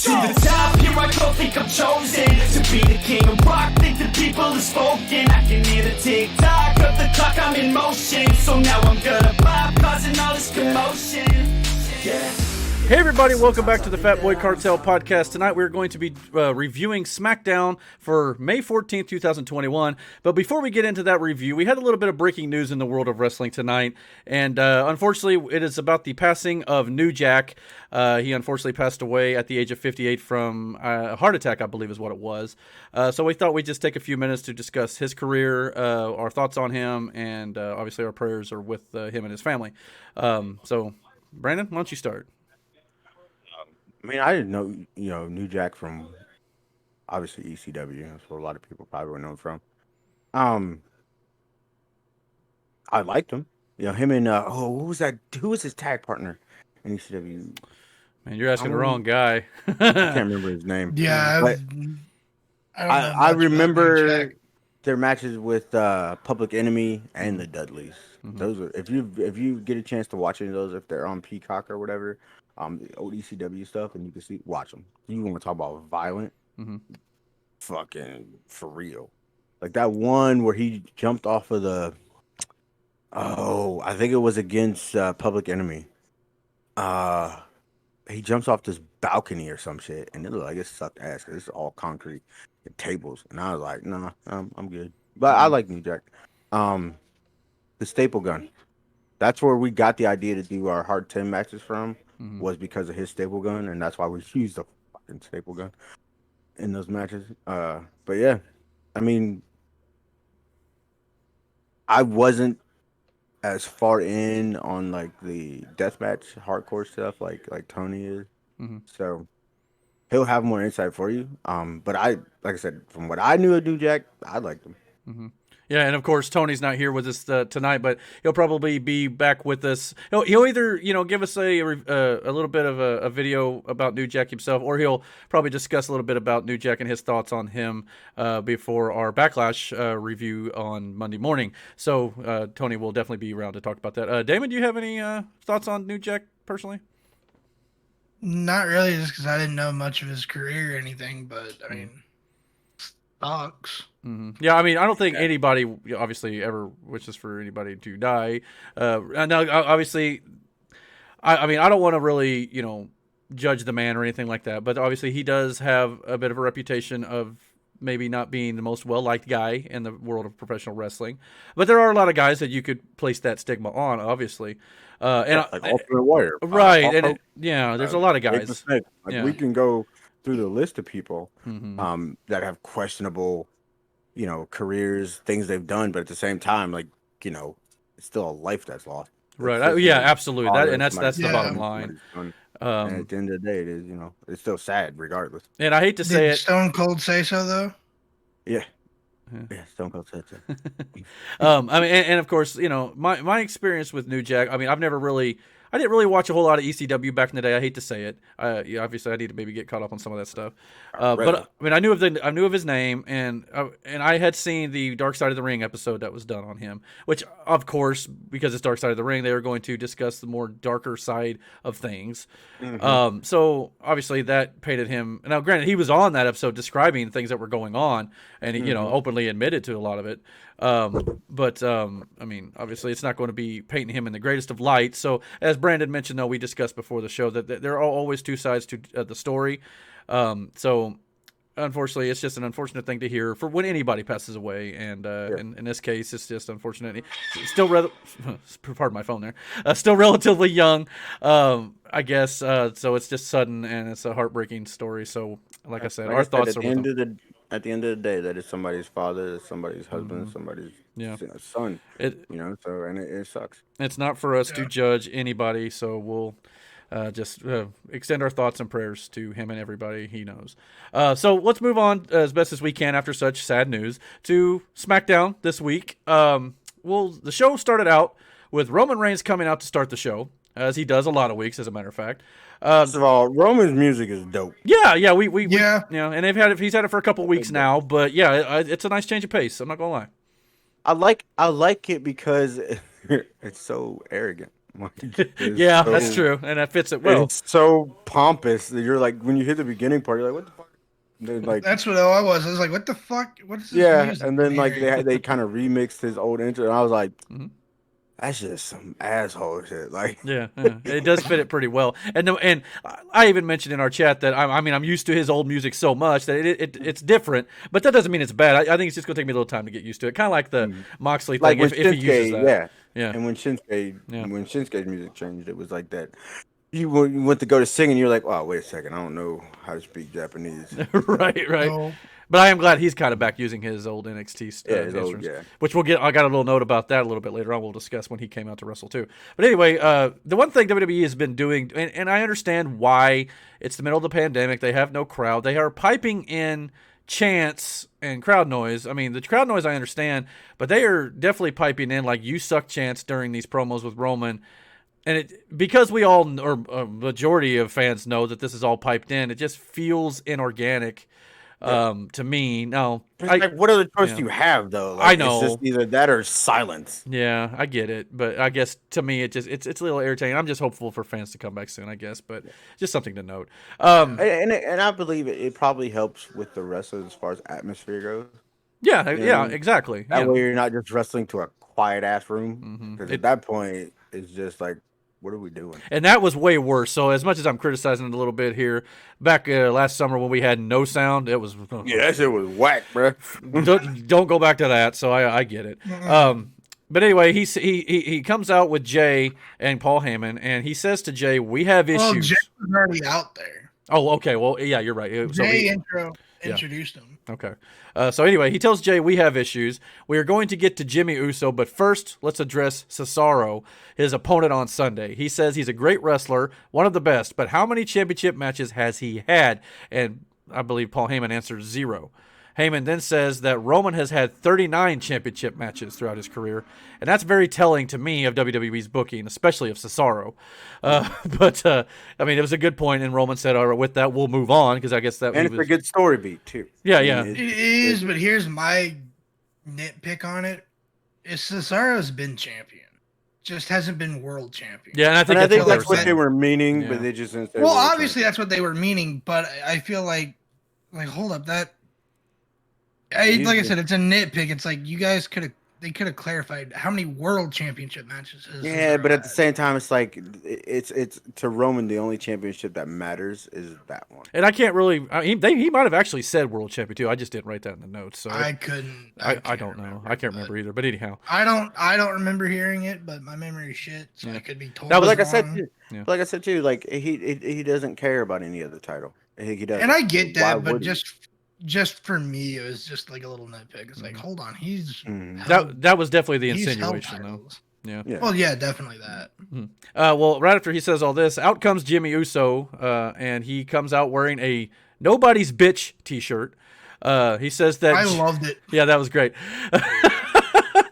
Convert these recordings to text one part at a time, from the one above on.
To the top, here I go, think I'm chosen to be the king of rock, think the people have spoken. I can hear the tick-tock of the clock, I'm in motion. So now I'm gonna pop, causing all this commotion. Yeah. Hey everybody, welcome back to the Fat Boy Cartel podcast. Tonight we're going to be reviewing Smackdown for May 14th, 2021. But before we get into that review, we had a little bit of breaking news in the world of wrestling tonight. And unfortunately, it is about the passing of New Jack. He unfortunately passed away at the age of 58 from a heart attack, I believe is what it was. So we thought we'd just take a few minutes to discuss his career, our thoughts on him, and obviously our prayers are with him and his family. So, Brandon, why don't you start? I mean, I didn't know, New Jack from obviously ECW. That's where a lot of people probably were known from. I liked him. Him and who was that? Who was his tag partner in ECW? Man, you're asking the wrong guy. I can't remember his name. Yeah, but I remember their matches with Public Enemy and the Dudleys. Mm-hmm. Those are if you get a chance to watch any of those, if they're on Peacock or whatever. The old ECW stuff, and you can watch them. You want to talk about violent? Mm-hmm. Fucking for real. Like that one where he jumped off of the. Oh, I think it was against Public Enemy. He jumps off this balcony or some shit, and it looked like it sucked ass because it's all concrete and tables. And I was like, nah, I'm good. But I like New Jack. The staple gun. That's where we got the idea to do our Hard 10 matches from. Mm-hmm. Was because of his staple gun, and that's why we used the fucking staple gun in those matches. But yeah, I mean, I wasn't as far in on like the deathmatch hardcore stuff like Tony is, so he'll have more insight for you. But like I said, from what I knew of New Jack, I liked him. Mm-hmm. Yeah, and of course Tony's not here with us tonight, but he'll probably be back with us. He'll either give us a little bit of a video about New Jack himself, or he'll probably discuss a little bit about New Jack and his thoughts on him before our Backlash review on Monday morning. So Tony will definitely be around to talk about that. Damon, do you have any thoughts on New Jack personally? Not really, just because I didn't know much of his career or anything. But I mean, sucks. Mm-hmm. Yeah, I mean, I don't think anybody obviously ever wishes for anybody to die. Now, obviously, I mean, I don't want to really, judge the man or anything like that. But obviously, he does have a bit of a reputation of maybe not being the most well-liked guy in the world of professional wrestling. But there are a lot of guys that you could place that stigma on, obviously. And like Ultimate Warrior, right? There's a lot of guys. We can go through the list of people that have questionable. Careers, things they've done, but at the same time, it's still a life that's lost. Right. Yeah, absolutely. That's the bottom line. And at the end of the day, it is, it's still sad regardless. And I hate to say it. Stone Cold say so, though? Yeah, Stone Cold said so. I mean, and of course, my experience with New Jack, I mean, I didn't really watch a whole lot of ECW back in the day. I hate to say it. Obviously, I need to maybe get caught up on some of that stuff. But I mean, I knew of his name, and I had seen the Dark Side of the Ring episode that was done on him. Which, of course, because it's Dark Side of the Ring, they were going to discuss the more darker side of things. Mm-hmm. So obviously, that painted him. Now, granted, he was on that episode describing things that were going on, and he, openly admitted to a lot of it. But I mean, obviously, it's not going to be painting him in the greatest of light. So, as Brandon mentioned, though, we discussed before the show that there are always two sides to the story. So, unfortunately, it's just an unfortunate thing to hear for when anybody passes away. And in this case, it's just unfortunate. Still, pardon my phone there. Still relatively young, I guess. So it's just sudden, and it's a heartbreaking story. So, like I said, our thoughts are with him. At the end of the day, that is somebody's father, somebody's husband, somebody's son. So it sucks. It's not for us to judge anybody, so we'll just extend our thoughts and prayers to him and everybody he knows. So let's move on as best as we can after such sad news to SmackDown this week. The show started out with Roman Reigns coming out to start the show, as he does a lot of weeks, as a matter of fact. First of all, Roman's music is dope. Yeah, and he's had it for a couple weeks now, but it's a nice change of pace. I'm not gonna lie. I like it because it's so arrogant. Yeah, that's true, and that fits it well. It's so pompous that you're like, when you hit the beginning part, you're like, what the fuck? And then, like, That's what I was. I was like, what the fuck? What is this yeah, music? and then like they kind of remixed his old intro, and I was like, Mhm. that's just some asshole shit. Like, Yeah, it does fit it pretty well. And I even mentioned in our chat that I mean, I'm used to his old music so much that it's different, but that doesn't mean it's bad. I think it's just gonna take me a little time to get used to it. Kind of like the Moxley like thing, when if he uses Shinsuke, that. yeah, Yeah. and when Yeah. Shinsuke's music changed, it was like that. You went to go to sing, and you're like, oh, wait a second, I don't know how to speak Japanese. right. No. But I am glad he's kind of back using his old NXT His old, instruments, which we'll get. I got a little note about that a little bit later on. We'll discuss when he came out to wrestle too. But anyway, the one thing WWE has been doing, and I understand why, it's the middle of the pandemic. They have no crowd. They are piping in chants and crowd noise. I mean, the crowd noise I understand, but they are definitely piping in like "you suck" chants during these promos with Roman. And because we all, or a majority of fans know that this is all piped in, it just feels inorganic to me. No, like, what other choice do you have though? Like, I know. It's just either that or silence. Yeah, I get it, but I guess to me it's a little irritating. I'm just hopeful for fans to come back soon, I guess, but just something to note. And I believe it probably helps with the wrestlers as far as atmosphere goes. Yeah, You know yeah, what I mean? exactly. That Yeah. way you're not just wrestling to a quiet ass room, Mhm. because at that point it's just like, what are we doing? And that was way worse. So as much as I'm criticizing it a little bit here, back last summer when we had no sound, it was Yeah, that shit was whack, bro. don't go back to that. So I get it. But anyway, he comes out with Jay and Paul Heyman, and he says to Jay, "We have issues." Well, Jay was already out there. Oh, okay. Well, yeah, you're right. So Jay introduced him. Okay. So anyway, he tells Jay, "We have issues. We are going to get to Jimmy Uso, but first, let's address Cesaro, his opponent on Sunday. He says he's a great wrestler, one of the best, but how many championship matches has he had?" And I believe Paul Heyman answers 0. Heyman then says that Roman has had 39 championship matches throughout his career, and that's very telling to me of WWE's booking, especially of Cesaro. But I mean, it was a good point, and Roman said, "All right, with that, we'll move on," because I guess that And it's a good story beat too. Yeah, I mean, yeah. It is, but here's my nitpick on it: is Cesaro's been champion, just hasn't been world champion. Yeah, and I think, that's what they were meaning, Yeah. but they just didn't say Well, world obviously champion. that's what they were meaning, but I feel like hold up, like I said, it's a nitpick. It's like you guys they could have clarified how many world championship matches. Yeah, but at the same time, it's like it's to Roman, the only championship that matters is that one. And I can't really. He might have actually said world champion too. I just didn't write that in the notes, so I couldn't. I don't know. I can't remember either. But anyhow, I don't remember hearing it, but my memory is shit, so I could be told. No, but like I wrong. said too, like he doesn't care about any other title. He doesn't. And I get that, Why but would he? just for me, it was just like a little nitpick. It's like, hold on, he's that was definitely the he's held insinuation, though. titles. Yeah. Well, yeah, definitely that. Well, right after he says all this, out comes Jimmy Uso, and he comes out wearing a "Nobody's Bitch" T-shirt. He says that I loved it. Yeah, that was great.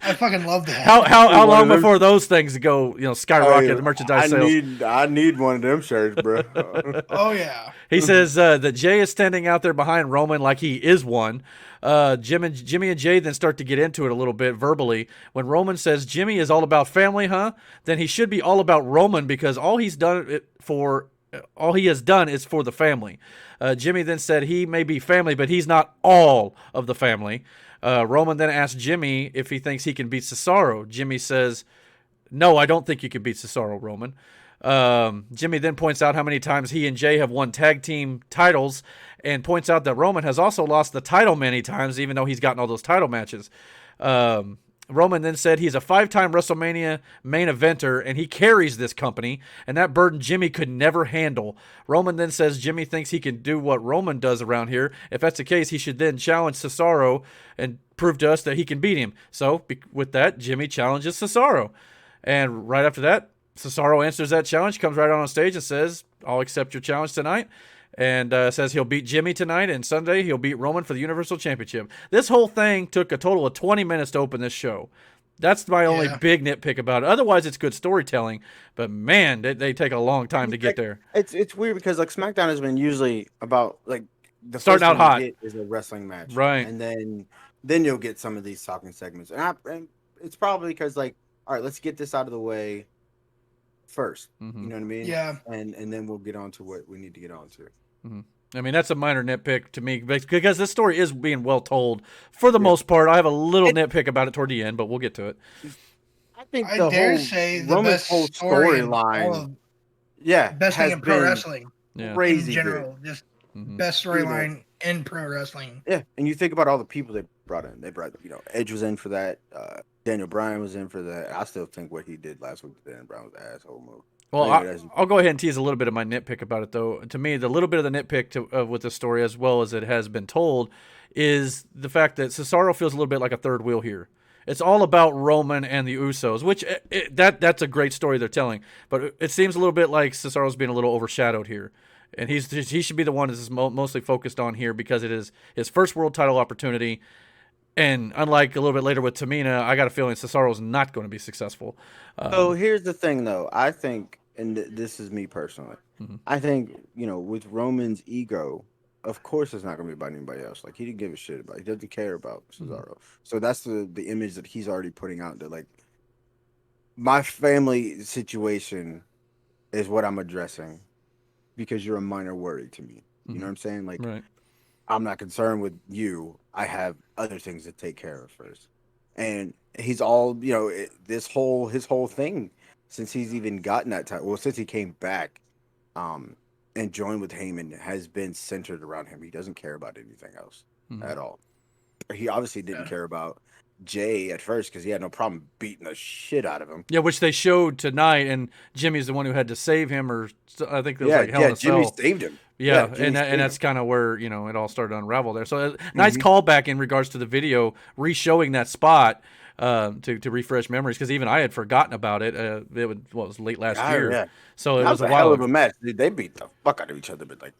I fucking loved that. How long before those things go, skyrocket the merchandise sales? I need one of them shirts, bro. Oh yeah. He says that Jay is standing out there behind Roman like he is one. Jimmy and Jay then start to get into it a little bit verbally. When Roman says Jimmy is all about family, then he should be all about Roman, because all he has done is for the family. Jimmy then said he may be family, but he's not all of the family. Roman then asked Jimmy if he thinks he can beat Cesaro. Jimmy says, "No, I don't think you can beat Cesaro, Roman." Jimmy then points out how many times he and Jay have won tag team titles, and points out that Roman has also lost the title many times, even though he's gotten all those title matches. Roman then said he's a 5-time WrestleMania main eventer, and he carries this company, and that burden Jimmy could never handle. Roman then says Jimmy thinks he can do what Roman does around here. If that's the case, he should then challenge Cesaro and prove to us that he can beat him. So, with that, Jimmy challenges Cesaro. And right after that, Cesaro answers that challenge, comes right on stage and says, "I'll accept your challenge tonight." And says he'll beat Jimmy tonight, and Sunday he'll beat Roman for the Universal Championship. This whole thing took a total of 20 minutes to open this show. That's my only big nitpick about it. Otherwise, it's good storytelling. But man, they take a long time to get there. It's weird because like SmackDown has been usually about like the starting first out hot thing you get is a wrestling match, right? And then you'll get some of these talking segments, and it's probably because like, all right, let's get this out of the way. first. Mhm. You know what I mean? Yeah. And then we'll get on to what we need to get on to. I mean, that's a minor nitpick to me because this story is being well told for the most part. I have a little nitpick about it toward the end, but we'll get to it. I think I the dare whole say the Roman's best whole story in all storyline, of has best thing in pro been wrestling Yeah. crazy in general. good. Just Mhm. best You know, storyline in pro wrestling. Yeah, and you think about all the people they brought in. They brought, Edge was in for that. Daniel Bryan was in for that. I still think what he did last week to Daniel Bryan was an asshole move. Well, Anyway, I'll go ahead and tease a little bit of my nitpick about it, though. To me, the little bit of the nitpick with the story, as well as it has been told, is the fact that Cesaro feels a little bit like a third wheel here. It's all about Roman and the Usos, which that's a great story they're telling. But it seems a little bit like Cesaro's being a little overshadowed here. And he should be the one that's mostly focused on here because it is his first world title opportunity. And unlike a little bit later with Tamina, I got a feeling Cesaro's not going to be successful. So here's the thing, though. I think, and this is me personally, I think, with Roman's ego, of course it's not going to be about anybody else. Like, he didn't give a shit about it. He doesn't care about Cesaro. So that's the image that he's already putting out there. Like, my family situation is what I'm addressing because you're a minor worry to me. You know what I'm saying? Like, Right. I'm not concerned with you. I have other things to take care of first. And he's all, his whole thing since he's even gotten that time. Well, since he came back, and joined with Heyman has been centered around him. He doesn't care about anything else at all. He obviously didn't care about Jay at first because he had no problem beating the shit out of him. Yeah, which they showed tonight, and Jimmy's the one who had to save him, or I think it was like Hell in a Jimmy Cell. saved him. Yeah, Jimmy and that's saved kind of where it all started to unravel there. So nice callback in regards to the video, re-showing that spot to refresh memories because even I had forgotten about it. It was late last year, Yeah. So it That was a a while hell of ago. a match. Dude, they beat the fuck out of each other, but like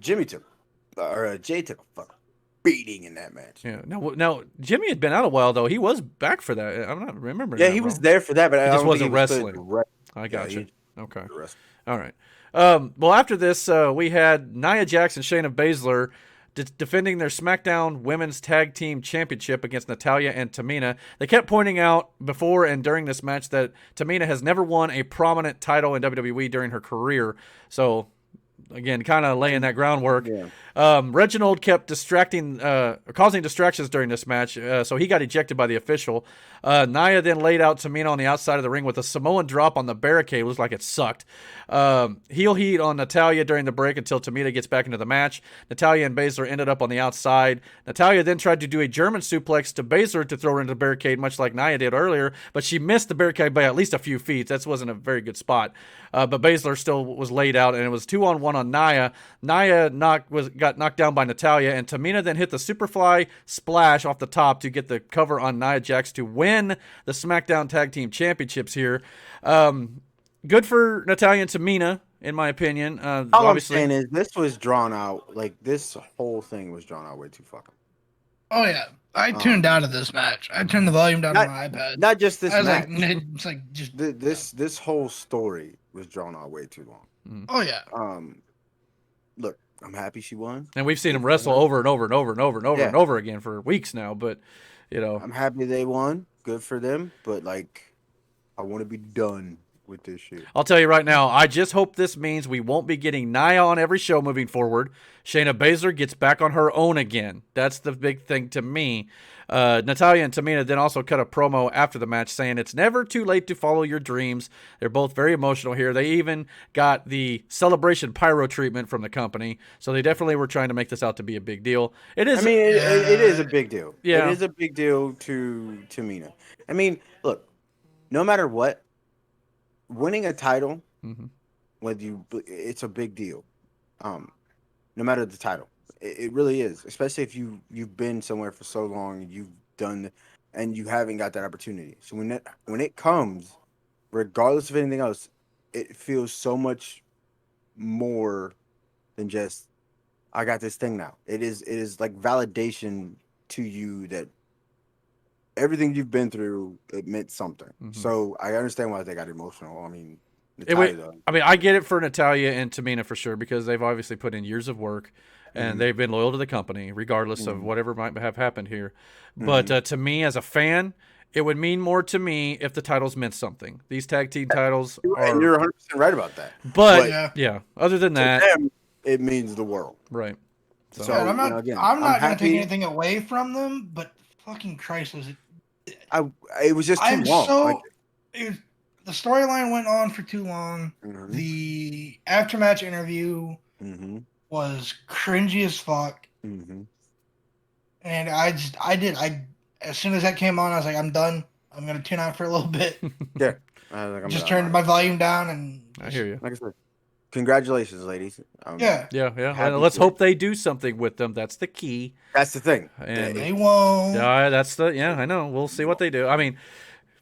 Jay took a fucking beating in that match. Yeah. Now Jimmy had been out a while though. He was back for that. I'm not remembering. Yeah, that he was wrong. there for that, but I just don't wasn't think he was wrestling. I got you. Okay. Wrestling. All right. Well, after this, we had Nia Jax and Shayna Baszler defending their SmackDown Women's Tag Team Championship against Natalya and Tamina. They kept pointing out before and during this match that Tamina has never won a prominent title in WWE during her career. So, again, kind of laying that groundwork. Yeah. Reginald kept causing distractions during this match, so he got ejected by the official. Nia then laid out Tamina on the outside of the ring with a Samoan drop on the barricade. It was like it sucked. Heel heat on Natalya during the break until Tamina gets back into the match. Natalya and Baszler ended up on the outside. Natalya then tried to do a German suplex to Baszler to throw her into the barricade, much like Nia did earlier, but she missed the barricade by at least a few feet. That wasn't a very good spot. But Baszler still was laid out, and it was 2-on-1 on Nia. Nia got knocked down by Natalya, and Tamina then hit the Superfly splash off the top to get the cover on Nia Jax to win the SmackDown Tag Team Championships here. Good for Natalya and Tamina, in my opinion. All Obviously, I'm saying is this was drawn out. Like, this whole thing was drawn out way too fucking. Oh yeah, I tuned out of this match. I turned the volume down on my iPad. Not just this I was match. like, it's like just This whole story was drawn out way too long. Oh yeah. Look, I'm happy she won. and we've seen him wrestle over and over and over and over and over Yeah. and over again for weeks now, but I'm happy they won. Good for them. But like, I want to be done with this shit. I'll tell you right now, I just hope this means we won't be getting Nia on every show moving forward. Shayna Baszler gets back on her own again. That's the big thing to me. Natalya and Tamina then also cut a promo after the match saying it's never too late to follow your dreams. They're both very emotional here. They even got the celebration pyro treatment from the company, so they definitely were trying to make this out to be a big deal. It is. I mean, it is a big deal. Yeah. It is a big deal to Tamina. I mean, look, no matter what, winning a title, it's a big deal. No matter the title, it really is. Especially if you've been somewhere for so long, you've done, and you haven't got that opportunity. So when it comes, regardless of anything else, it feels so much more than just I got this thing now. It is like validation to you that everything you've been through, it meant something. So I understand why they got emotional. I mean, I get it for Natalya and Tamina for sure because they've obviously put in years of work and they've been loyal to the company regardless of whatever might have happened here. But to me as a fan, It would mean more to me if the titles meant something. These tag team titles are. And you're 100% right about that. But yeah, other than that, to them, it means the world. Right. So I'm not. I'm not gonna happy. take anything away from them, but fucking Christ, was it? It was just too long. The storyline went on for too long. Mm-hmm. The aftermatch interview was cringy as fuck. Mm-hmm. And as soon as that came on, I was like, I'm done. I'm gonna tune out for a little bit. Yeah. Just turned my volume down and. I hear you. Like I said, congratulations, ladies. Yeah. And let's hope they do something with them. That's the key. That's the thing. And they won't. Yeah, I know. We'll see what they do. I mean,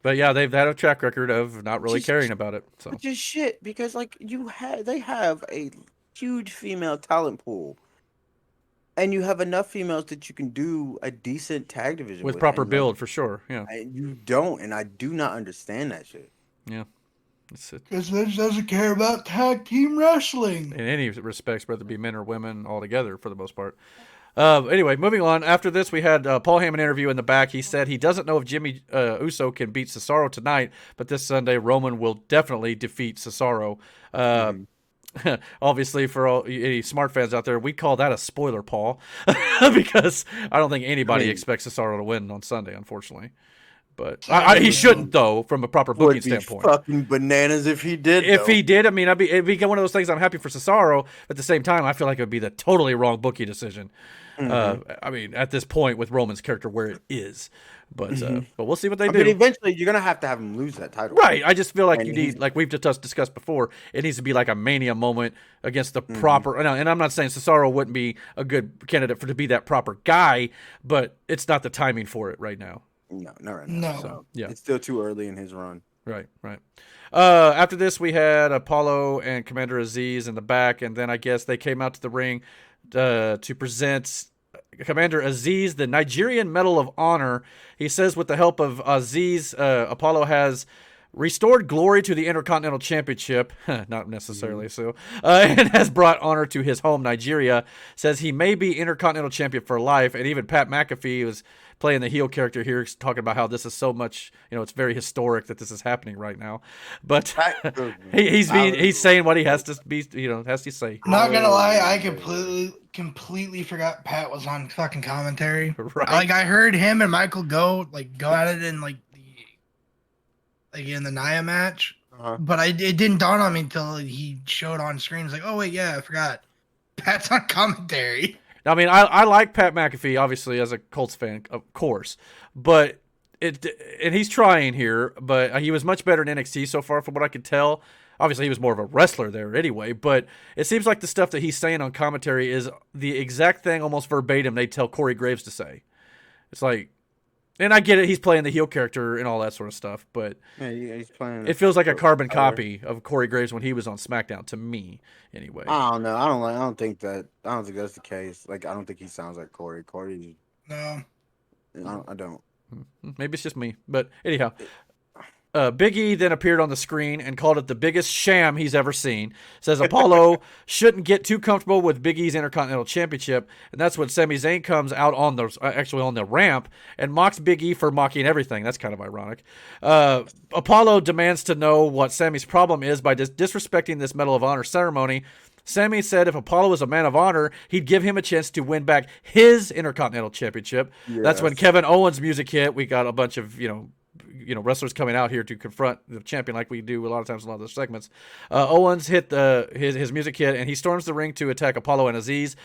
but yeah, they've had a track record of not really caring about it. So which is shit because like they have a huge female talent pool, and you have enough females that you can do a decent tag division with proper build for sure. Yeah, and you don't, and I do not understand that shit. Yeah, because Vince doesn't care about tag team wrestling in any respects, whether it be men or women altogether for the most part. Anyway, moving on. After this, we had Paul Heyman interview in the back. He said he doesn't know if Jimmy Uso can beat Cesaro tonight, but this Sunday Roman will definitely defeat Cesaro. Obviously, for all any smart fans out there, we call that a spoiler, Paul, because I don't think anybody expects Cesaro to win on Sunday, unfortunately. But he shouldn't, though, from a proper booking standpoint. Fucking bananas if he did. If he did, I mean, it'd be one of those things. I'm happy for Cesaro, but at the same time, I feel like it would be the totally wrong booking decision. I mean, at this point with Roman's character where it is, but we'll see what they do. But eventually, you're gonna have to have him lose that title, right? I just feel like you need, like we've just discussed before, it needs to be like a Mania moment against the proper. And I'm not saying Cesaro wouldn't be a good candidate to be that proper guy, but it's not the timing for it right now. No, not right now. No. So, yeah, it's still too early in his run. Right. After this, we had Apollo and Commander Aziz in the back, and then I guess they came out to the ring to present Commander Aziz the Nigerian Medal of Honor. He says with the help of Aziz, Apollo has restored glory to the Intercontinental Championship, not necessarily so, and has brought honor to his home, Nigeria. Says he may be Intercontinental Champion for life, and even Pat McAfee was playing the heel character here, talking about how this is so much, it's very historic that this is happening right now. But he's saying what he has to be, has to say. Not gonna lie, I completely forgot Pat was on fucking commentary. Right. Like I heard him and Michael go at it in in the Nia match, but it didn't dawn on me until he showed on screen. It's like, oh wait, yeah, I forgot. Pat's on commentary. I mean, I like Pat McAfee, obviously, as a Colts fan, of course. But and he's trying here, but he was much better in NXT so far from what I could tell. Obviously, he was more of a wrestler there anyway, but it seems like the stuff that he's saying on commentary is the exact thing, almost verbatim, they tell Corey Graves to say. It's like, and I get it, he's playing the heel character and all that sort of stuff, but he's playing. It feels like a carbon copy of Corey Graves when he was on SmackDown, to me, anyway. I don't know. I don't think that's the case. Like, I don't think he sounds like Corey. No. I don't. Maybe it's just me, but anyhow. Big E then appeared on the screen and called it the biggest sham he's ever seen. Says Apollo shouldn't get too comfortable with Big E's Intercontinental Championship, and that's when Sami Zayn comes out on the ramp and mocks Big E for mocking everything. That's kind of ironic. Apollo demands to know what Sami's problem is by disrespecting this Medal of Honor ceremony. Sami said if Apollo was a man of honor, he'd give him a chance to win back his Intercontinental Championship. Yes. That's when Kevin Owens' music hit. We got a bunch of, wrestlers coming out here to confront the champion like we do a lot of times in a lot of those segments. Owens hit his music hit, and he storms the ring to attack Apollo and Aziz.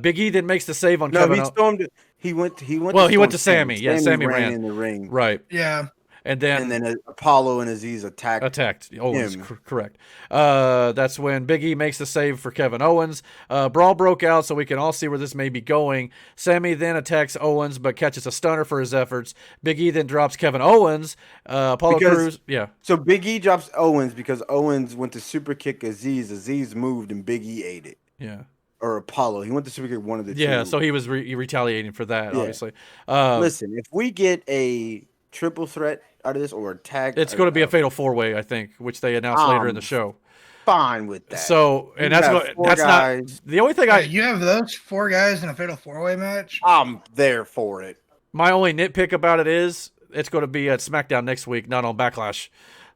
Big E then makes the save on Kevin. No, he stormed it. He went to Sami. Yeah, Sami ran in the ring. Right. Yeah. And then Apollo and Aziz attacked Owens. Correct. That's when Big E makes the save for Kevin Owens. Brawl broke out, so we can all see where this may be going. Sami then attacks Owens, but catches a stunner for his efforts. Big E then drops Kevin Owens. Crews. Yeah. So Big E drops Owens because Owens went to super kick Aziz. Aziz moved and Big E ate it. Yeah. Or Apollo. He went to super kick one of the two. Yeah, so he was retaliating for that, obviously. Listen, if we get a triple threat out of this or a tag, it's going to be a fatal 4-way, I think, which they announced later in the show. Fine with that. So, and that's not the only thing. You have those 4 guys in a fatal 4-way match. I'm there for it. My only nitpick about it is it's going to be at SmackDown next week, not on Backlash.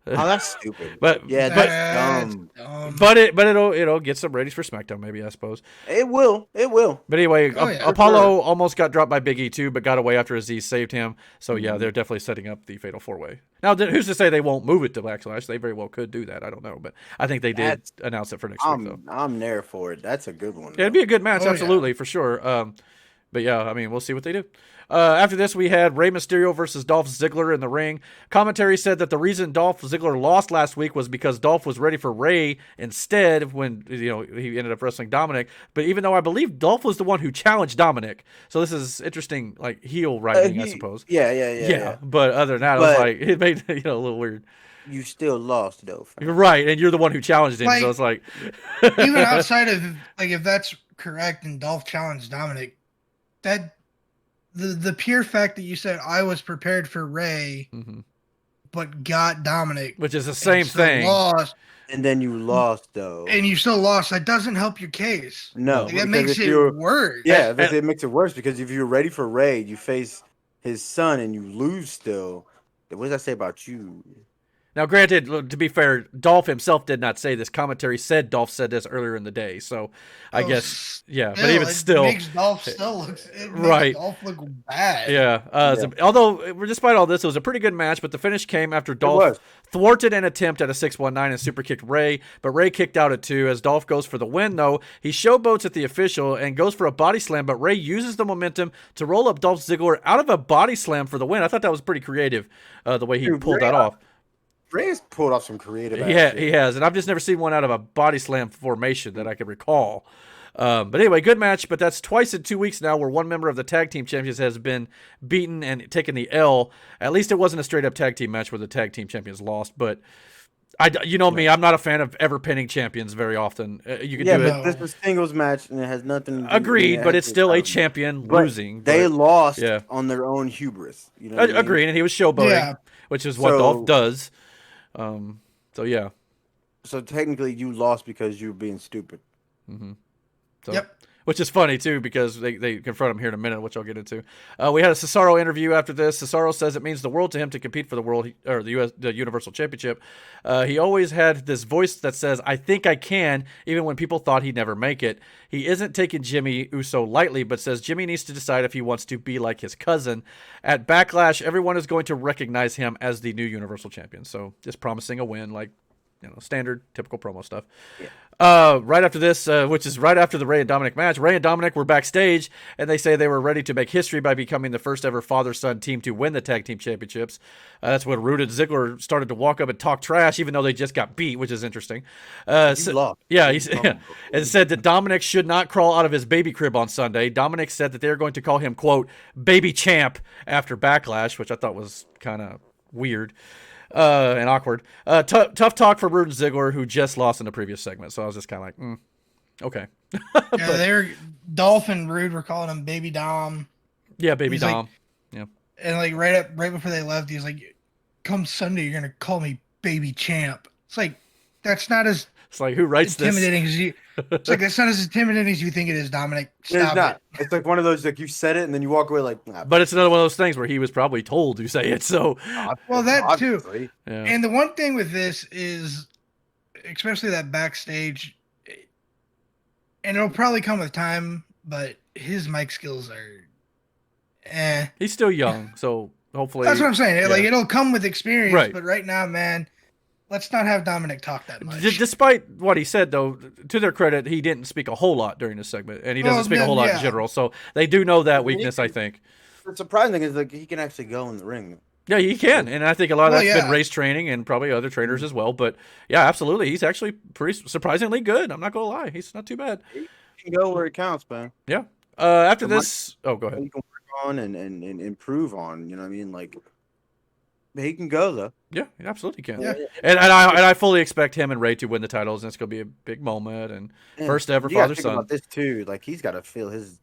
Oh, that's stupid. But yeah, That's that's dumb. dumb. but it'll get some ratings for SmackDown, maybe, I suppose. It will. But anyway, Oh, yeah. Apollo almost got dropped by Big E too, but got away after Aziz saved him. So yeah, they're definitely setting up the Fatal 4-Way. Now, who's to say they won't move it to Backlash? They very well could do that. I don't know, but I think they did announce it for next week though. I'm there for it. That's a good one. Yeah, it'd be a good match, Oh, yeah. absolutely, for sure. But yeah, I mean, we'll see what they do. After this, we had Rey Mysterio versus Dolph Ziggler in the ring. Commentary said that the reason Dolph Ziggler lost last week was because Dolph was ready for Rey instead when he ended up wrestling Dominic. But even though I believe Dolph was the one who challenged Dominic, so this is interesting, like heel writing, I suppose. Yeah. But other than that, I was like, it made a little weird. You still lost though. Fam. You're right, and you're the one who challenged him, so it's like Even outside of like, if that's correct, and Dolph challenged Dominic, that the pure fact that you said I was prepared for Rey, but got Dominic, which is the same and still thing. lost, And then you lost though. and you still lost. That doesn't help your case. No, Like, that because makes if it you're- worse. Yeah, but it makes it worse because if you're ready for Rey, you face his son and you lose still. What does that say about you? Now, granted, to be fair, Dolph himself did not say this. Commentary said Dolph said this earlier in the day, so I guess, yeah. But even still, it makes Dolph still look right. Dolph look bad. Yeah. Although, despite all this, it was a pretty good match. But the finish came after Dolph thwarted an attempt at a 619 and super kicked Rey, but Rey kicked out at 2 as Dolph goes for the win. Though he showboats at the official and goes for a body slam, but Rey uses the momentum to roll up Dolph Ziggler out of a body slam for the win. I thought that was pretty creative, the way he pulled that off. Rey's pulled off some creative. Yeah, he has, and I've just never seen one out of a body slam formation that I can recall. But anyway, good match. But that's twice in 2 weeks now where one member of the tag team champions has been beaten and taken the L. At least it wasn't a straight up tag team match where the tag team champions lost. But you know me, I'm not a fan of ever pinning champions very often. You can do it. But this is a singles match and it has nothing to do Agreed, but it's still a champion losing. They lost yeah. on their own hubris. You know what I mean? Agreed, and he was showboating, which is what Dolph does. So yeah. So technically, you lost because you were being stupid. So, which is funny too because they confront him here in a minute, which I'll get into. We had a Cesaro interview after this. Cesaro says it means the world to him to compete for the world or the Universal Championship. He always had this voice that says, "I think I can," even when people thought he'd never make it. He isn't taking Jimmy Uso lightly, but says Jimmy needs to decide if he wants to be like his cousin. At Backlash, everyone is going to recognize him as the new Universal Champion. So just promising a win, like standard, typical promo stuff. Right after this, which is right after the Rey and Dominic match, Rey and Dominic were backstage, and they say they were ready to make history by becoming the first ever father-son team to win the tag team championships. That's when Rude and Ziggler started to walk up and talk trash, even though they just got beat, which is interesting. And said that Dominic should not crawl out of his baby crib on Sunday. Dominic said that they were going to call him, quote, baby champ after Backlash, which I thought was kind of weird. And awkward. Tough talk for Rude and Ziggler, who just lost in the previous segment. So I was just kind of like, okay. They were Dolph and Rude were calling him Baby Dom. Yeah, Baby Dom. Like, yeah. And like right before they left, he's like, "Come Sunday, you're gonna call me Baby Champ." It's like that's not as it's like who writes intimidating this? As you. It's like that's not as intimidating as you think it is, Dominic. Stop It's not. it. It's like one of those like you said it and then you walk away like. Nah, but it's another one of those things where he was probably told to say it. So well, that obviously. too. Yeah. And the one thing with this is, especially that backstage, and it'll probably come with time, but his mic skills are, He's still young, so hopefully. That's what I'm saying. Yeah. Like it'll come with experience, Right. but right now, man, let's not have Dominic talk that much. Despite what he said, though, to their credit, he didn't speak a whole lot during this segment, and he doesn't speak a whole lot in general. So they do know that weakness, I think. The surprising thing is like he can actually go in the ring. Yeah, he can, and I think a lot of Well, that's yeah. been race training and probably other trainers as well. But yeah, absolutely, he's actually pretty surprisingly good. I'm not gonna lie, he's not too bad. He can go where it counts, man. Yeah. After this, go ahead. He can work on and improve on. You know what I mean? Like he can go though. Yeah, he absolutely can. Yeah. And I fully expect him and Ray to win the titles, and it's gonna be a big moment and first ever You gotta father think son. about this too. Like he's got to feel his,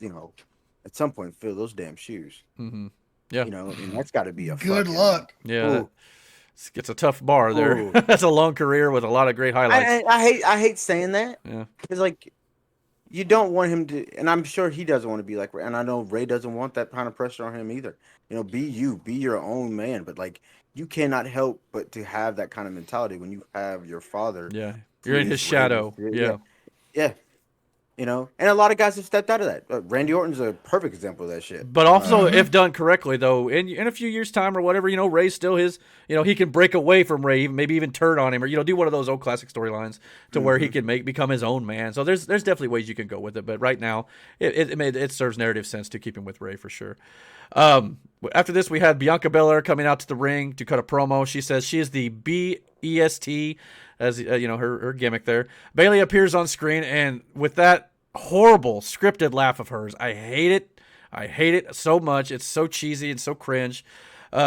at some point feel those damn shoes. Mm-hmm. Yeah. And that's got to be a Good fucking- luck. Yeah. Ooh. It's a tough bar there. Ooh. That's a long career with a lot of great highlights. I hate saying that. Yeah. It's like you don't want him to, and I'm sure he doesn't want to be like, and I know Ray doesn't want that kind of pressure on him either. You know, be your own man, but like you cannot help but to have that kind of mentality when you have your father. Yeah, you're in his shadow. Yeah. You know, and a lot of guys have stepped out of that. Randy Orton's a perfect example of that shit. But also, if done correctly, though, in a few years' time or whatever, you know, Ray's still his. You know, he can break away from Ray, maybe even turn on him, or do one of those old classic storylines to where he can become his own man. So there's definitely ways you can go with it. But right now, it serves narrative sense to keep him with Ray for sure. After this, we had Bianca Belair coming out to the ring to cut a promo. She says she is the BEST, as her gimmick there. Bayley appears on screen, and with that horrible scripted laugh of hers, I hate it so much. It's so cheesy and so cringe.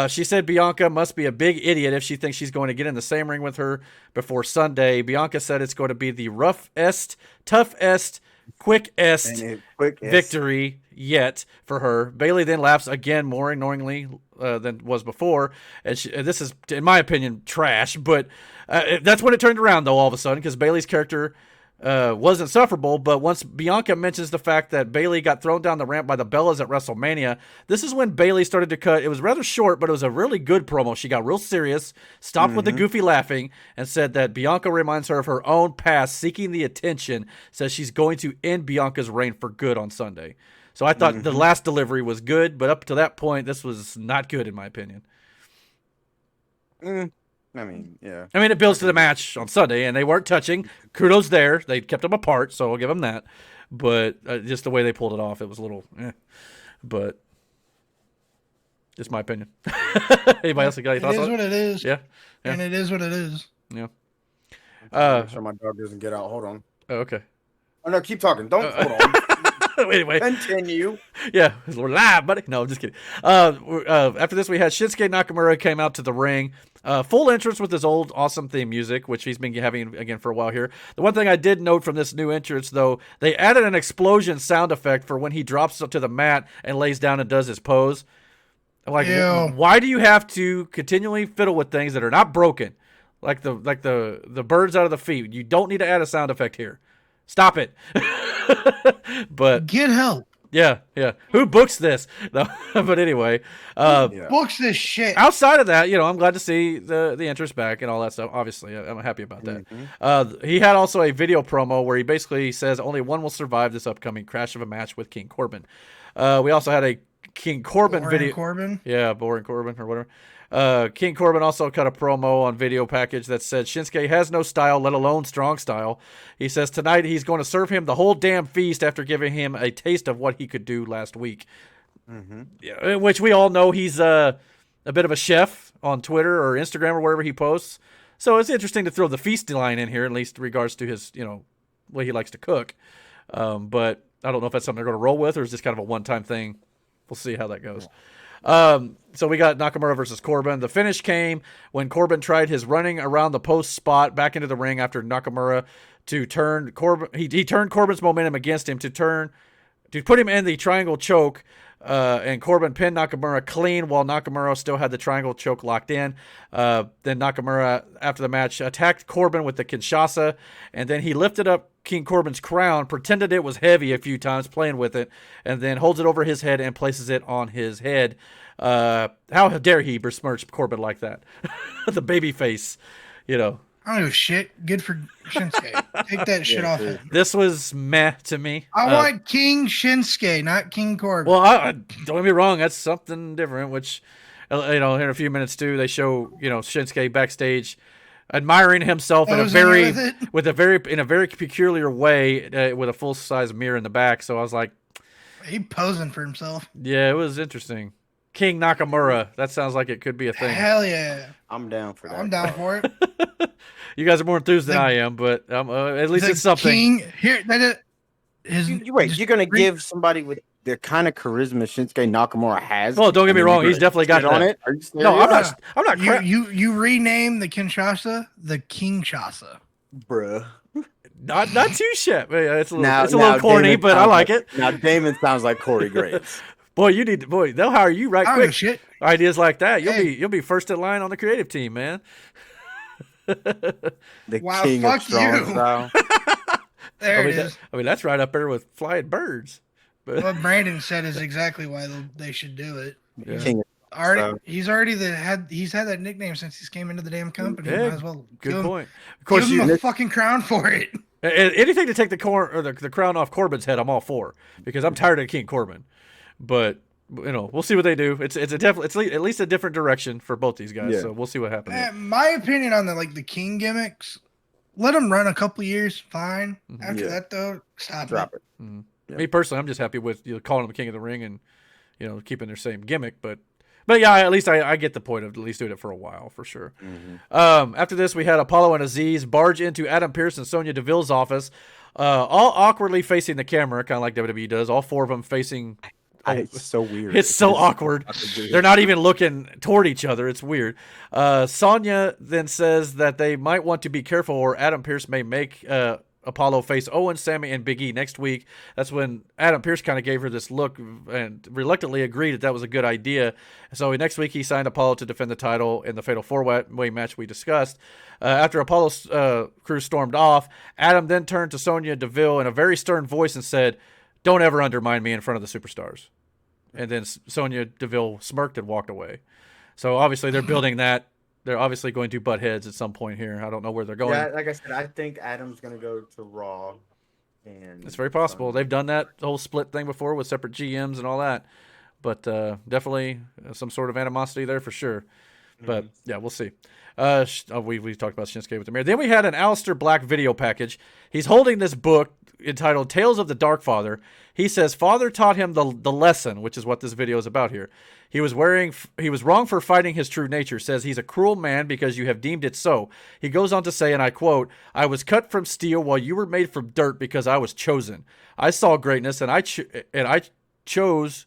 She said Bianca must be a big idiot if she thinks she's going to get in the same ring with her before Sunday. Bianca said it's going to be the roughest, toughest, quickest victory yet for her. Bayley then laughs again more annoyingly than was before. And this is, in my opinion, trash. But that's when it turned around, though, all of a sudden, because Bayley's character was insufferable. But once Bianca mentions the fact that Bayley got thrown down the ramp by the Bellas at WrestleMania, this is when Bayley started to cut. It was rather short, but it was a really good promo. She got real serious, stopped with the goofy laughing, and said that Bianca reminds her of her own past, seeking the attention, says she's going to end Bianca's reign for good on Sunday. So I thought the last delivery was good, but up to that point, this was not good in my opinion. I mean, yeah. I mean, it builds to the match on Sunday, and they weren't touching. Kudos there. They kept them apart, so I'll give them that. But just the way they pulled it off, it was a little But just my opinion. Anybody else got any thoughts on it? It is what it is. Yeah. And it is what it is. Yeah. Make sure my dog doesn't get out. Hold on. Oh, okay. Oh, no, keep talking. Don't hold on. Anyway. Continue. Yeah, we're live, buddy. No, I'm just kidding. After this, we had Shinsuke Nakamura came out to the ring. Full entrance with his old awesome theme music, which he's been having again for a while here. The one thing I did note from this new entrance, though, they added an explosion sound effect for when he drops up to the mat and lays down and does his pose. Like, why do you have to continually fiddle with things that are not broken? Like the birds out of the feet. You don't need to add a sound effect here. Stop it. But get help. Yeah. Who books this? No, but anyway, books this shit. Outside of that, I'm glad to see the interest back and all that stuff. Obviously, I'm happy about that. He had also a video promo where he basically says only one will survive this upcoming crash of a match with King Corbin. We also had a King Corbin video. Corbin? Yeah, Boring Corbin or whatever. King Corbin also cut a promo on video package that said Shinsuke has no style, let alone strong style. He says tonight he's going to serve him the whole damn feast after giving him a taste of what he could do last week. Yeah, which we all know he's a bit of a chef on Twitter or Instagram or wherever he posts. So it's interesting to throw the feast line in here, at least in regards to his, what he likes to cook. But I don't know if that's something they're going to roll with or is just kind of a one-time thing. We'll see how that goes. So we got Nakamura versus Corbin. The finish came when Corbin tried his running around the post spot back into the ring after Nakamura to turn Corbin. He turned Corbin's momentum against him to put him in the triangle choke. And Corbin pinned Nakamura clean while Nakamura still had the triangle choke locked in. Then Nakamura, after the match, attacked Corbin with the Kinshasa, and then he lifted up King Corbin's crown, pretended it was heavy a few times, playing with it, and then holds it over his head and places it on his head. How dare he besmirch Corbin like that? The baby face, I don't know shit. Good for Shinsuke. Take that shit off him. This was meh to me. I want King Shinsuke, not King Corbin. Well, don't get me wrong. That's something different, which, in a few minutes, too, they show, Shinsuke backstage admiring himself in a very peculiar way with a full-size mirror in the back. So I was like... He posing for himself. Yeah, it was interesting. King Nakamura. That sounds like it could be a thing. Hell yeah. I'm down for that. I'm down for it. You guys are more enthused than I am, but at least it's something. King, here, you're going to give somebody with the kind of charisma Shinsuke Nakamura has? Well, don't get me wrong. He's definitely got that. On it? Are you serious? No, I'm not. You rename the Kinshasa the Kinshasa. Bruh. Not too shit. It's a little corny, Damon, but I like it. Now Damon sounds like Corey Graves. Boy, they'll hire you right quick. Shit. Ideas like that, you'll be first in line on the creative team, man. The king of strong style. There it is. That's right up there with flying birds. But What Brandon said is exactly why they should do it. Yeah. King of- He's already he's had that nickname since he's came into the damn company. Yeah, Might as well good point. Of Give course, him a fucking crown for it. anything to take the crown off Corbin's head, I'm all for, because I'm tired of King Corbin. But we'll see what they do. It's at least a different direction for both these guys. Yeah. So we'll see what happens. My opinion on the King gimmicks, let them run a couple years, fine. After Yeah. that though, stop Drop it. it. Yeah. Me personally, I'm just happy with calling him the King of the Ring and keeping their same gimmick. But yeah, at least I get the point of at least doing it for a while for sure. After this, we had Apollo and Aziz barge into Adam Pearce and Sonya Deville's office, all awkwardly facing the camera, kind of like WWE does. All four of them facing. It's so weird. It's so awkward. They're not even looking toward each other. It's weird. Sonya then says that they might want to be careful, or Adam Pearce may make Apollo face Owens, Sammy, and Big E next week. That's when Adam Pearce kind of gave her this look and reluctantly agreed that was a good idea. So next week he signed Apollo to defend the title in the Fatal 4-Way match we discussed. After Apollo's crew stormed off, Adam then turned to Sonya Deville in a very stern voice and said, "Don't ever undermine me in front of the superstars." And then Sonya Deville smirked and walked away. So obviously they're building that. They're obviously going to butt heads at some point here. I don't know where they're going. Yeah, like I said, I think Adam's gonna go to Raw, and It's very possible. They've done that whole split thing before with separate GMs and all that. But definitely some sort of animosity there for sure. But yeah, we'll see. We talked about Shinsuke with the mirror. Then we had an Aleister Black video package. He's holding this book entitled Tales of the Dark Father. He says Father taught him the lesson, which is what this video is about here. He was wrong for fighting his true nature. Says he's a cruel man because you have deemed it so. He goes on to say, and I quote, "I was cut from steel while you were made from dirt because I was chosen. I saw greatness and I chose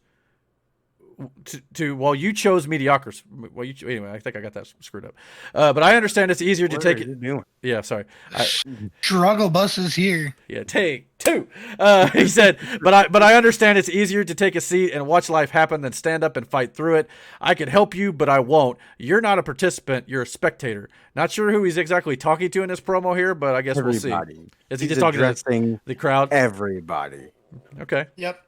to while you chose mediocres." Anyway, I think I got that screwed up. But I understand it's easier to take it. Yeah, sorry. Struggle bus is here. Yeah, take two. He said, but I understand it's easier to take a seat and watch life happen than stand up and fight through it. I could help you, but I won't. You're not a participant. You're a spectator. Not sure who he's exactly talking to in this promo here, but I guess we'll see. Is he just talking to the crowd? Everybody. Okay. Yep.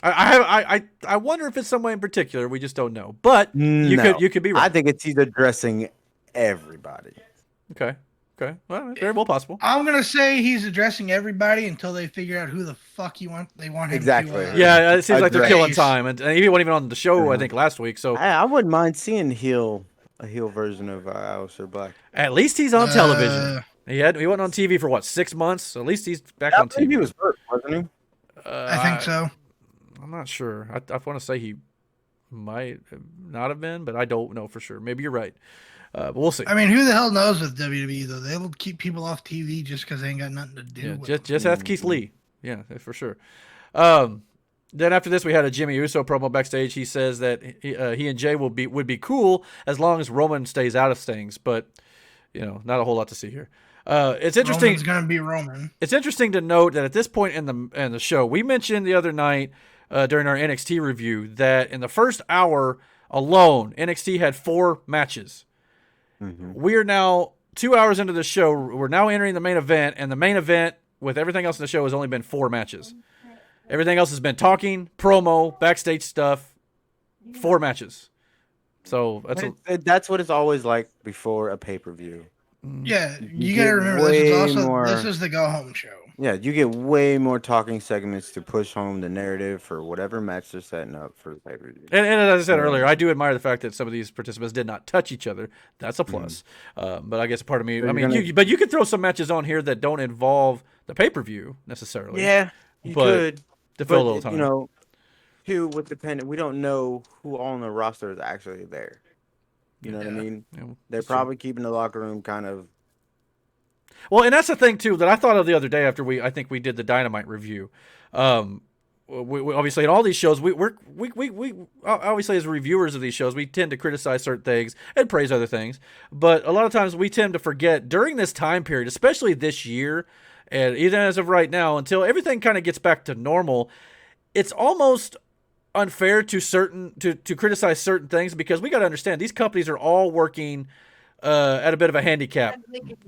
I wonder if it's someone in particular. We just don't know. But you could be right. I think he's addressing everybody. Okay. Well, very well possible. I'm gonna say he's addressing everybody until they figure out who the fuck they want him Exactly. to. Yeah, it seems like they're killing time, and he wasn't even on the show. I think last week. So I wouldn't mind seeing a heel version of Aleister Black. At least he's on television. He wasn't on TV for what, 6 months. At least he's back on TV. He was hurt, wasn't he? I think so. I'm not sure. I want to say he might not have been, but I don't know for sure. Maybe you're right. But we'll see. I mean, who the hell knows with WWE though? They'll keep people off TV just because they ain't got nothing to do. Yeah, just ask Keith Lee. Yeah, for sure. Then after this, we had a Jimmy Uso promo backstage. He says that he and Jay would be cool as long as Roman stays out of things, but not a whole lot to see here. It's interesting. Roman's gonna be Roman. It's interesting to note that at this point in the show, we mentioned the other night during our NXT review that in the first hour alone, NXT had 4 matches. We are now 2 hours into the show. We're now entering the main event, and the main event with everything else in the show has only been 4 matches. Everything else has been talking, promo, backstage stuff. 4 matches. So that's what it's always like before a pay-per-view. Yeah, you gotta remember this is the go home show. Yeah, you get way more talking segments to push home the narrative for whatever match they're setting up for the pay-per-view. And as I said earlier, I do admire the fact that some of these participants did not touch each other. That's a plus. But I guess part of me, you could throw some matches on here that don't involve the pay-per-view necessarily. Yeah, you could. To fill a little time. We don't know who all on the roster is actually there. You know what I mean? Yeah, they're probably keeping the locker room kind of. Well, and that's the thing too that I thought of the other day after I think we did the Dynamite review. We obviously in all these shows we obviously as reviewers of these shows we tend to criticize certain things and praise other things, but a lot of times we tend to forget during this time period, especially this year, and even as of right now, until everything kind of gets back to normal, it's almost unfair to criticize certain things because we got to understand these companies are all working at a bit of a handicap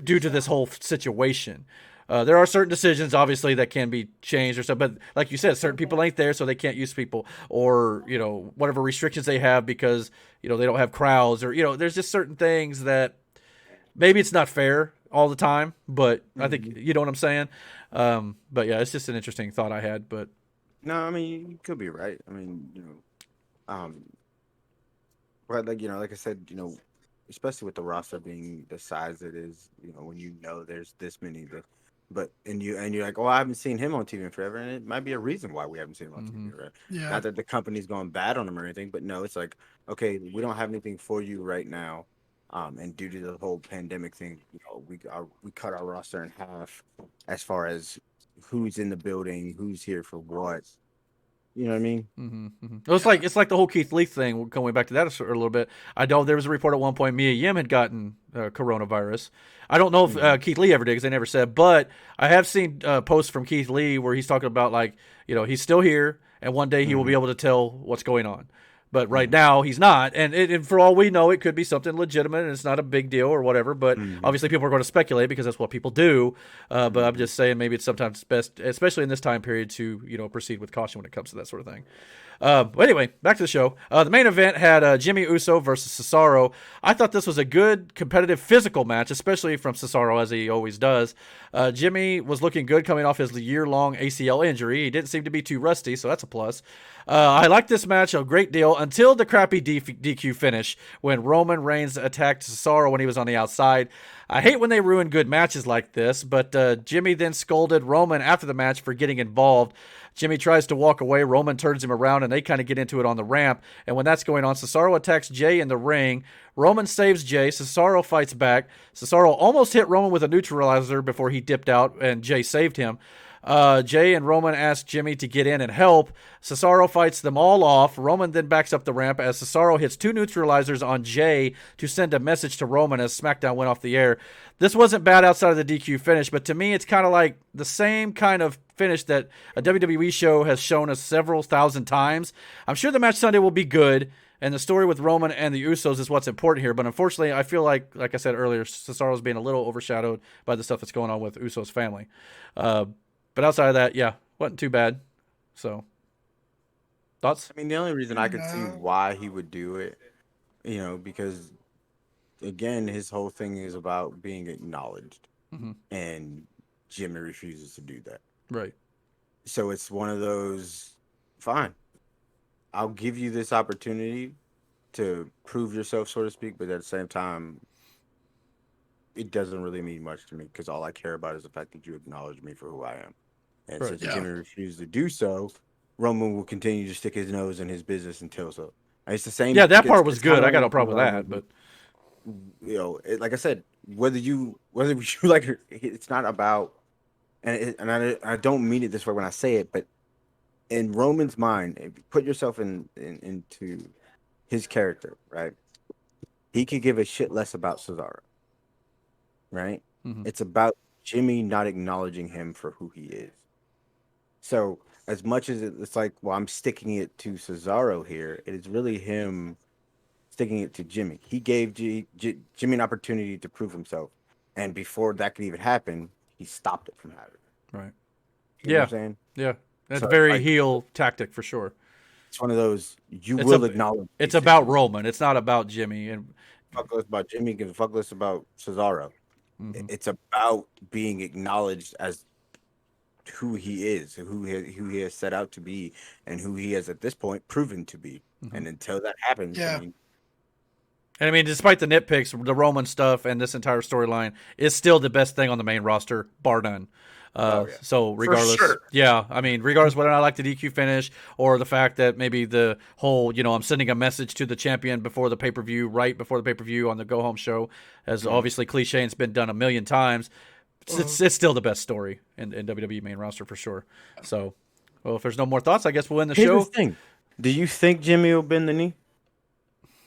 due to this whole situation. There are certain decisions, obviously, that can be changed or stuff. But like you said, certain people ain't there, so they can't use people, or whatever restrictions they have because they don't have crowds, or there's just certain things that maybe it's not fair all the time. But I think you know what I'm saying. But yeah, it's just an interesting thought I had. But no, I mean you could be right. I mean but like I said, especially with the roster being the size it is, when there's this many, and you're like, oh, I haven't seen him on TV in forever, and it might be a reason why we haven't seen him on TV, right? Yeah. Not that the company's going bad on him or anything, but no, it's like, okay, we don't have anything for you right now, and due to the whole pandemic thing, we cut our roster in half as far as who's in the building, who's here for what. You know what I mean? Well, it's like the whole Keith Lee thing. Going back to that a little bit, I know there was a report at one point Mia Yim had gotten coronavirus. I don't know if Keith Lee ever did because they never said, but I have seen posts from Keith Lee where he's talking about he's still here and one day he will be able to tell what's going on. But right now he's not, and for all we know, it could be something legitimate, and it's not a big deal or whatever. But obviously, people are going to speculate because that's what people do. But I'm just saying, maybe it's sometimes best, especially in this time period, to proceed with caution when it comes to that sort of thing. But anyway, back to the show. The main event had Jimmy Uso versus Cesaro. I thought this was a good, competitive, physical match, especially from Cesaro, as he always does. Jimmy was looking good coming off his year-long ACL injury. He didn't seem to be too rusty, so that's a plus. I liked this match a great deal until the crappy DQ finish when Roman Reigns attacked Cesaro when he was on the outside. I hate when they ruin good matches like this, but Jimmy then scolded Roman after the match for getting involved. Jimmy tries to walk away. Roman turns him around, and they kind of get into it on the ramp. And when that's going on, Cesaro attacks Jay in the ring. Roman saves Jay. Cesaro fights back. Cesaro almost hit Roman with a neutralizer before he dipped out, and Jay saved him. Jay and Roman ask Jimmy to get in and help. Cesaro fights them all off. Roman then backs up the ramp as Cesaro hits 2 neutralizers on Jay to send a message to Roman as SmackDown went off the air. This wasn't bad outside of the DQ finish, but to me it's kind of like the same kind of finish that a WWE show has shown us several thousand times. I'm sure the match Sunday will be good, and the story with Roman and the Usos is what's important here. But unfortunately, I feel like I said earlier, Cesaro's being a little overshadowed by the stuff that's going on with Usos' family. But outside of that, yeah, wasn't too bad. So, thoughts? I mean, the only reason I could see why he would do it, because, again, his whole thing is about being acknowledged. And Jimmy refuses to do that. Right. So it's one of those, fine, I'll give you this opportunity to prove yourself, so to speak, but at the same time, it doesn't really mean much to me because all I care about is the fact that you acknowledge me for who I am. And since Jimmy refused to do so, Roman will continue to stick his nose in his business until so. And it's the same. Yeah, that part was good. I got no problem with that. But like I said, whether you like it, it's not about. And I don't mean it this way when I say it, but in Roman's mind, if you put yourself into his character, right? He could give a shit less about Cesaro, right? It's about Jimmy not acknowledging him for who he is. So as much as it's like, well, I'm sticking it to Cesaro here, it is really him sticking it to Jimmy. He gave Jimmy an opportunity to prove himself, and before that could even happen, he stopped it from happening. Right. You know what I'm saying? Yeah. That's So, very heel tactic for sure. It's one of those acknowledge. It's about Roman. It's not about Jimmy. And fuck less about Jimmy. Give a fuck less about Cesaro. It's about being acknowledged as who he is, who he has set out to be, and who he has at this point proven to be. And until that happens, and I mean, despite the nitpicks, the Roman stuff and this entire storyline is still the best thing on the main roster, bar none. So regardless, I mean, regardless whether I like the DQ finish or the fact that maybe the whole, I'm sending a message to the champion before the pay-per-view, right before the pay-per-view on the go home show, as obviously cliche and it's been done a million times. It's still the best story in WWE main roster for sure. So, well, if there's no more thoughts, I guess we'll end the show. The thing. Do you think Jimmy will bend the knee?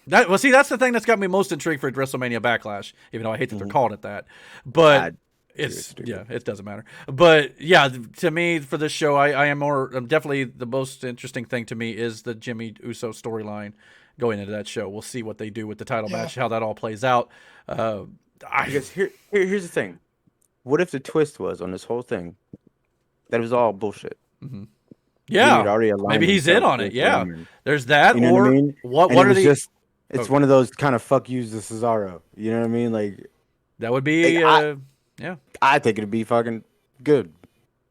That's the thing that's got me most intrigued for WrestleMania Backlash, even though I hate that they're calling it that. But it doesn't matter. But yeah, to me, for this show, I'm definitely the most interesting thing to me is the Jimmy Uso storyline going into that show. We'll see what they do with the title match, how that all plays out. Because here's the thing. What if the twist was on this whole thing that it was all bullshit? Mhm. Jimmy had Yeah, already aligned maybe he's in himself on it. with Yeah, Roman. there's that. You know what I Or mean? what? And What it are was the? just, it's Okay. one of those kind of fuck yous to Cesaro. You know what I mean? That would Like be. I, Yeah, I think it'd be fucking good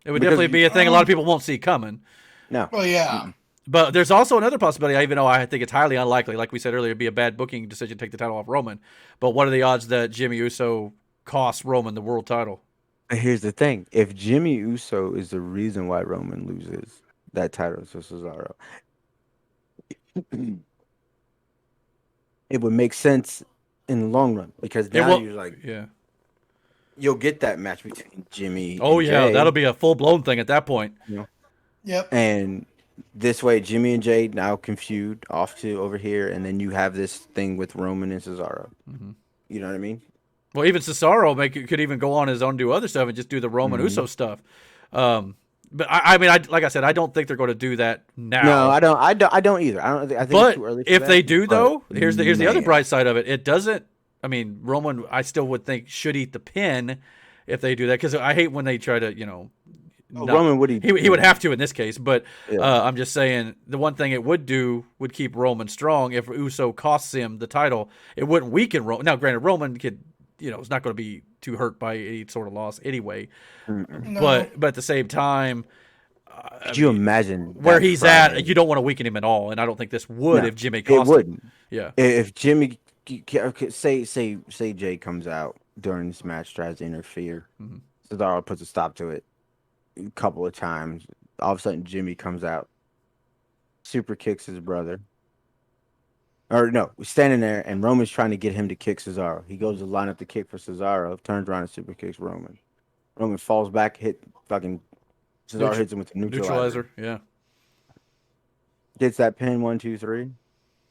it would because definitely be a thing a lot of people won't see coming. no, Well, yeah. But there's also another possibility, even though I think it's highly unlikely. Like we said earlier, it'd be a bad booking decision to take the title off Roman. But what are the odds that Jimmy Uso costs Roman the world title? But here's the thing: if Jimmy Uso is the reason why Roman loses that title to Cesaro, it would make sense in the long run because It now will. you're like Yeah. you'll get that match between Jimmy Oh and yeah, Jay, that'll be a full blown thing at that point. you know, Yep. and this way Jimmy and Jay now confused off to over here, and then you have this thing with Roman and Cesaro. Mhm. You know what I mean? Well, even Cesaro could even go on his own, do other stuff, and just do the Roman Mhm. Uso stuff. But I mean, like I said, I don't think they're going to do that now. No, I don't. I don't either. I don't. I think But it's too early. For if that, they do, but, though, here's the other man. bright side of it. It doesn't. I mean, Roman, I still would think should eat the pin if they do that, because I hate when they try to, Oh, not- Roman would he would have to in this case. But Yeah. I'm just saying the one thing it would do would keep Roman strong. If Uso costs him the title, it wouldn't weaken Roman. Now, granted, Roman could, is not going to be too hurt by any sort of loss anyway. No. But at the same time, Could you imagine where that he's Friday? at, you don't want to weaken him at all, and I don't think this would No, if Jimmy It cost him. wouldn't. Yeah. If Jimmy, say Jay comes out during this match, tries to interfere, Cesaro puts a stop to it a couple of times. All of a sudden, Jimmy comes out, super kicks his brother. Or no, standing there, and Roman's trying to get him to kick Cesaro. He goes to line up the kick for Cesaro, turns around and super kicks Roman. Roman falls back, fucking Cesaro hits him with the neutralizer. Yeah. Gets that pin 1, 2, 3.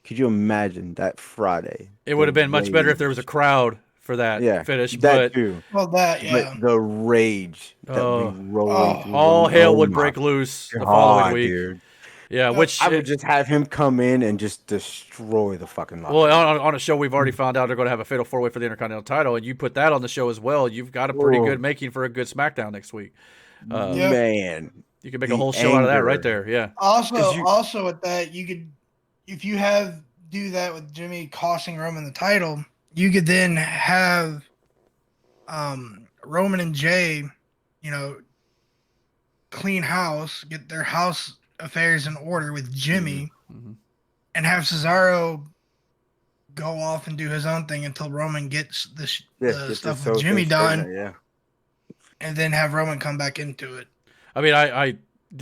Could you imagine that Friday? It would have been much better if there was a rage. crowd for that finish. That But too. Well, that, yeah. But the rage that would be rolling through all Roman- hell oh would my break loose the following God, week. dude. Yeah, which I would just have him come in and just destroy the fucking locker. well, on a show we've already found out they're going to have a fatal 4-way for the Intercontinental title, and you put that on the show as well. You've got a pretty Whoa. good making for a good SmackDown next week. Yep. Man, You can make The a whole show out of that anger. right there. Yeah. 'Cause you- Also with that, you could, if you do that with Jimmy costing Roman the title, you could then have Roman and Jay, clean house, get their house affairs in order with Jimmy, Mhm. and have Cesaro go off and do his own thing until Roman gets the get stuff this with whole Jimmy thing done, straightened, Yeah. and then have Roman come back into it. I mean, I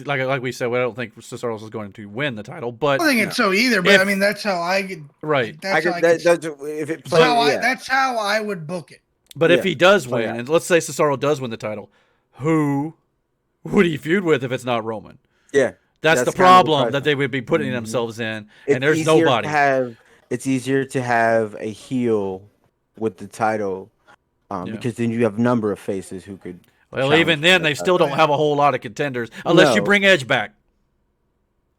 like we said, I don't think Cesaro is going to win the title, but I don't think it's so either, but If- I mean that's how I could. right. That's how I That's could. if it That's plays. how Yeah. that's how I would book it. But if Yeah. he does Oh, win, yeah. and let's say Cesaro does win the title, who would he feud with if it's not Roman? Yeah. That's the That's kind of the problem that question. they would be putting Mhm. themselves in, It's and there's easier to nobody. it's easier to have a heel with the title Yeah. because then you have a number of faces who could. Well, challenge even for then, that they still title. don't have a whole lot of contenders unless you No. bring Edge back.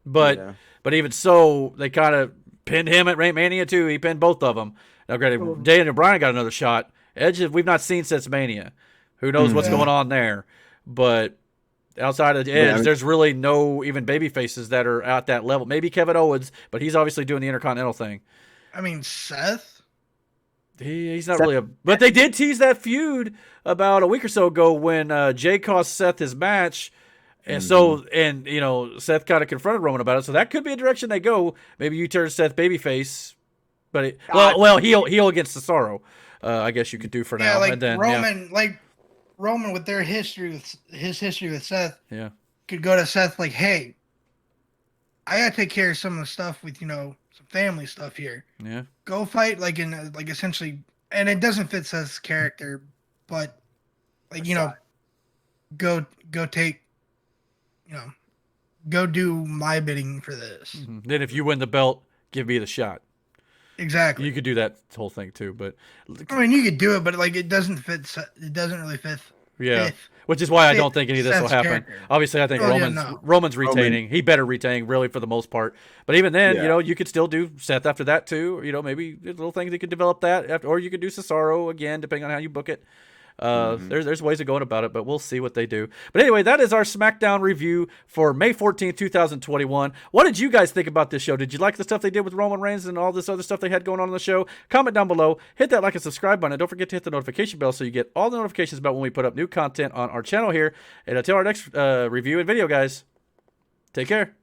But Yeah. but even so, they kind of pinned him at Mania too. He pinned both of them. Now, granted, Daniel Bryan got another shot. Edge, we've not seen since Mania. Who knows what's Yeah. going on there? But outside of Edge, I mean- there's really no even baby faces that are at that level. Maybe Kevin Owens, but he's obviously doing the Intercontinental thing. I mean Seth. He's not really a. But they did tease that feud about a week or so ago when Jay cost Seth his match. And so, and Seth kind of confronted Roman about it. So that could be a direction they go. Maybe you turn Seth babyface, but heel against Cesaro. I guess you could do for Yeah, now. like and then Roman with their history with his history with Seth yeah, could go to Seth like, hey, I gotta take care of some of the stuff with some family stuff here. yeah. Go fight essentially, and it doesn't fit Seth's character, but go take, go do my bidding for this. Mhm. Then if you win the belt, give me the shot. Exactly. You could do that whole thing too, but I mean, you could do it, but it doesn't fit. It doesn't really fit. yeah. fit Which is why I fit don't think any of this will Seth's happen. character. Obviously, I think Oh, yeah, Roman's no. Roman's retaining. He better retain, really, for the most part. But even then, Yeah. you could still do Seth after that too. Maybe little things you could develop that, or you could do Cesaro again, depending on how you book it. There's ways of going about it, but we'll see what they do. But anyway, that is our SmackDown review for May 14th, 2021. What did you guys think about this show? Did you like the stuff they did with Roman Reigns and all this other stuff they had going on the show? Comment down below. Hit that like and subscribe button. And don't forget to hit the notification bell so you get all the notifications about when we put up new content on our channel here. And until our next review and video, guys, take care.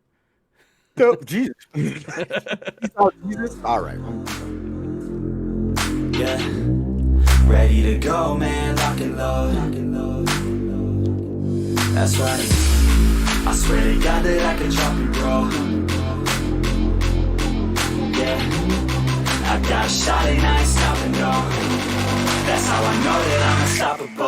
Jesus. Jesus. All right. Yeah, ready to go, man, lock and load. That's right. I swear to God that I can drop you, bro. Yeah, I got a shot and I ain't stopping, no. That's how I know that I'm unstoppable.